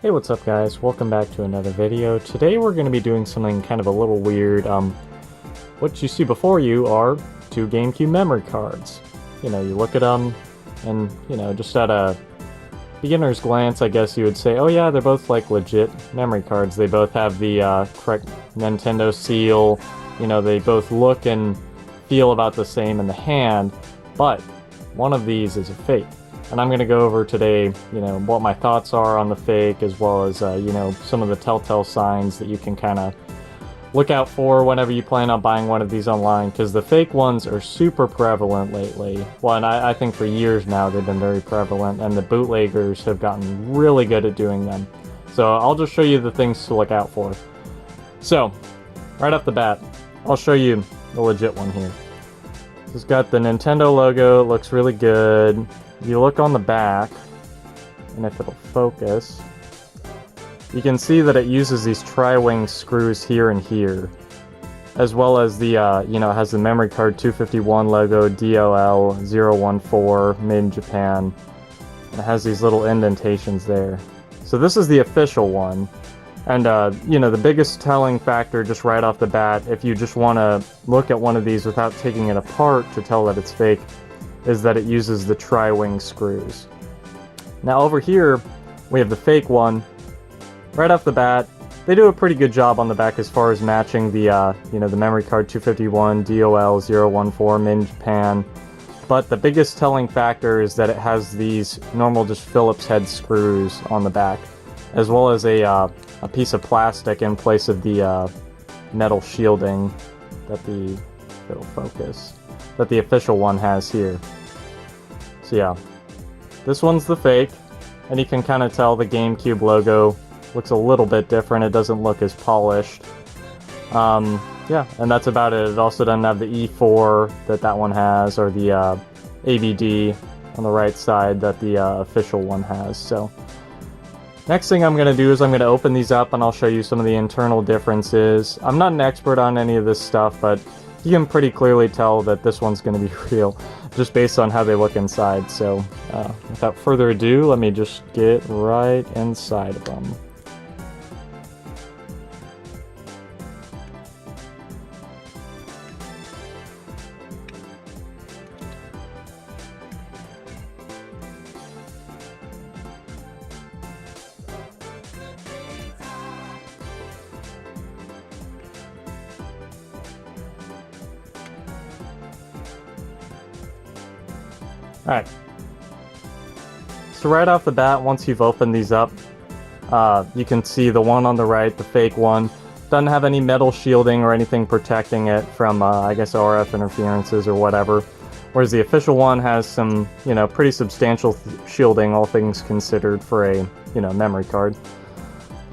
Hey, what's up guys? Welcome back to another video. Today we're going to be doing something kind of a little weird. What you see before you are two GameCube memory cards. You look at them and, just at a beginner's glance, I guess you would say, oh yeah, they're both like legit memory cards. They both have the correct Nintendo seal. They both look and feel about the same in the hand, but one of these is a fake. And I'm going to go over today, what my thoughts are on the fake, as well as, some of the telltale signs that you can kind of look out for whenever you plan on buying one of these online, because the fake ones are super prevalent lately. Well, and I think for years now they've been very prevalent, and the bootleggers have gotten really good at doing them. So I'll just show you the things to look out for. So, right off the bat, I'll show you the legit one here. It's got the Nintendo logo, it looks really good. You look on the back, and if it'll focus, you can see that it uses these tri-wing screws here and here, as well as the, it has the memory card 251 logo, DOL 014, made in Japan, and it has these little indentations there. So this is the official one, and, the biggest telling factor just right off the bat, if you just want to look at one of these without taking it apart to tell that it's fake, is that it uses the tri-wing screws. Now over here, we have the fake one. Right off the bat, they do a pretty good job on the back as far as matching the, the memory card 251, DOL 014, made in Japan. But the biggest telling factor is that it has these normal just Phillips head screws on the back, as well as a piece of plastic in place of the metal shielding that it'll focus, that the official one has here. So yeah, this one's the fake, and you can kind of tell the GameCube logo looks a little bit different. It doesn't look as polished. Yeah, and that's about it. It also doesn't have the E4 that one has, or the ABD on the right side that the official one has. So next thing I'm going to do is I'm going to open these up and I'll show you some of the internal differences. I'm not an expert on any of this stuff, but you can pretty clearly tell that this one's going to be real, just based on how they look inside. So, without further ado, let me just get right inside of them. Alright, so right off the bat, once you've opened these up, you can see the one on the right, the fake one, doesn't have any metal shielding or anything protecting it from, I guess, RF interferences or whatever, whereas the official one has some, pretty substantial shielding, all things considered, for a, memory card.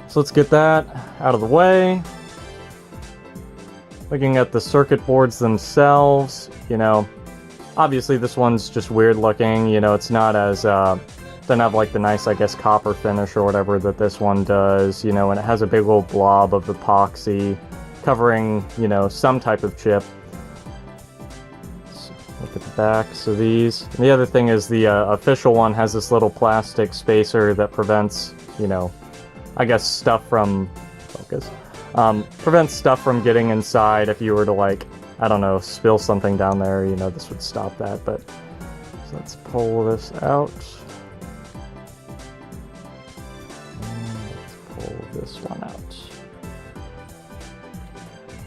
So let's get that out of the way. Looking at the circuit boards themselves, obviously this one's just weird looking, it's not as, doesn't have like the nice, I guess, copper finish or whatever that this one does, and it has a big old blob of epoxy covering, some type of chip. So look at the backs of these. And the other thing is the official one has this little plastic spacer that prevents, I guess stuff from, prevents stuff from getting inside. If you were to, like, I don't know, spill something down there, this would stop that. But so let's pull this out. And let's pull this one out.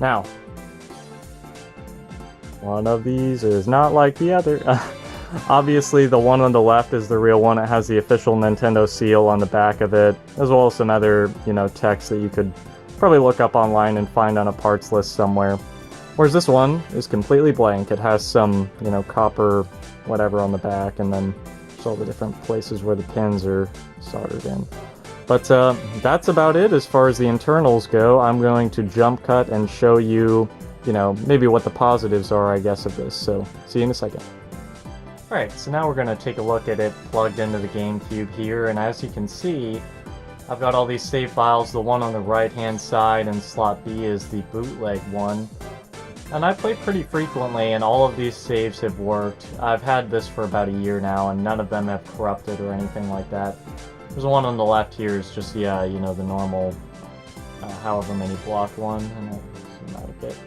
Now, one of these is not like the other. Obviously, the one on the left is the real one. It has the official Nintendo seal on the back of it, as well as some other, text that you could probably look up online and find on a parts list somewhere. Whereas this one is completely blank. It has some, copper whatever on the back, and then just all the different places where the pins are soldered in. But that's about it as far as the internals go. I'm going to jump cut and show you, maybe what the positives are, I guess, of this. So, see you in a second. Alright, so now we're going to take a look at it plugged into the GameCube here, and as you can see, I've got all these save files. The one on the right-hand side in slot B is the bootleg one. And I play pretty frequently, and all of these saves have worked. I've had this for about a year now, and none of them have corrupted or anything like that. There's one on the left here is just, yeah, you know, the normal, however many block one, and I'll zoom out a bit.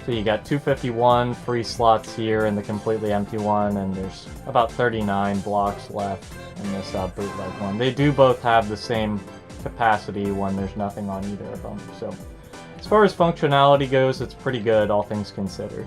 So you got 251 free slots here in the completely empty one, and there's about 39 blocks left in this bootleg one. They do both have the same capacity when there's nothing on either of them. So as far as functionality goes, it's pretty good, all things considered.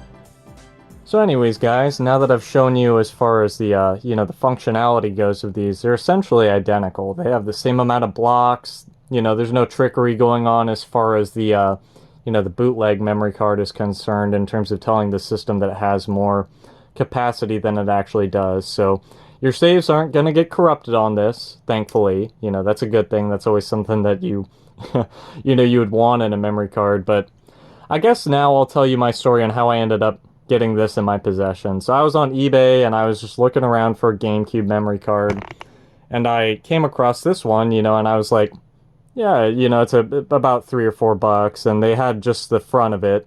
So anyways, guys, now that I've shown you as far as the, you know, the functionality goes of these, they're essentially identical. They have the same amount of blocks. You know, there's no trickery going on as far as the, you know, the bootleg memory card is concerned in terms of telling the system that it has more capacity than it actually does. So your saves aren't going to get corrupted on this, thankfully. You know, that's a good thing. That's always something that you, you know, you would want in a memory card. But I guess now I'll tell you my story on how I ended up getting this in my possession. So I was on eBay and I was just looking around for a GameCube memory card, and I came across this one, you know, and I was like, yeah, you know, it's about $3 or $4, and they had just the front of it.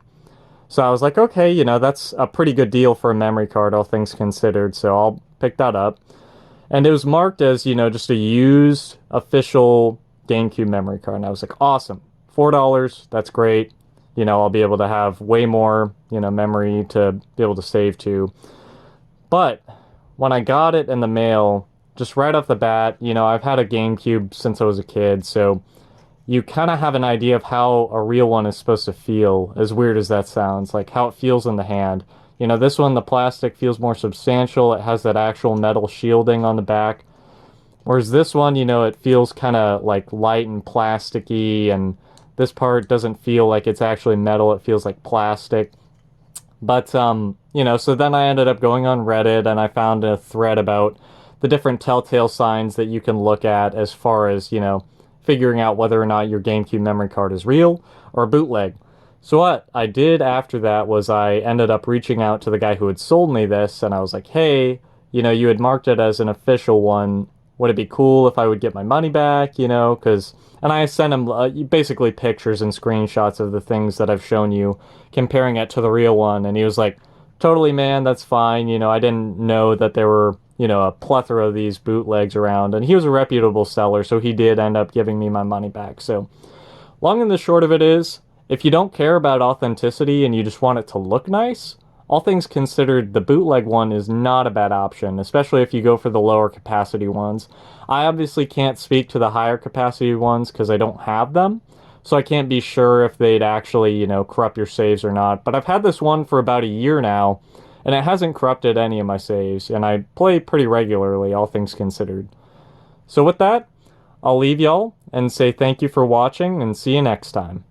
So I was like, okay, you know, that's a pretty good deal for a memory card, all things considered, so I'll pick that up. And it was marked as, you know, just a used official GameCube memory card, and I was like, awesome, $4, that's great. You know, I'll be able to have way more, you know, memory to be able to save to. But when I got it in the mail, just right off the bat, you know, I've had a GameCube since I was a kid, so you kind of have an idea of how a real one is supposed to feel, as weird as that sounds, like how it feels in the hand. You know, this one, the plastic feels more substantial. It has that actual metal shielding on the back. Whereas this one, you know, it feels kind of like light and plasticky, and this part doesn't feel like it's actually metal. It feels like plastic. But, you know, so then I ended up going on Reddit, and I found a thread about the different telltale signs that you can look at as far as, you know, figuring out whether or not your GameCube memory card is real or bootleg. So what I did after that was I ended up reaching out to the guy who had sold me this, and I was like, hey, you know, you had marked it as an official one. Would it be cool if I would get my money back, you know, because... And I sent him basically pictures and screenshots of the things that I've shown you, comparing it to the real one, and he was like, totally, man, that's fine. You know, I didn't know that there were, you know, a plethora of these bootlegs around, and he was a reputable seller, so he did end up giving me my money back. So, long and the short of it is, if you don't care about authenticity and you just want it to look nice, all things considered, the bootleg one is not a bad option, especially if you go for the lower capacity ones. I obviously can't speak to the higher capacity ones because I don't have them, so I can't be sure if they'd actually, you know, corrupt your saves or not. But I've had this one for about a year now, and it hasn't corrupted any of my saves, and I play pretty regularly, all things considered. So with that, I'll leave y'all and say thank you for watching, and see you next time.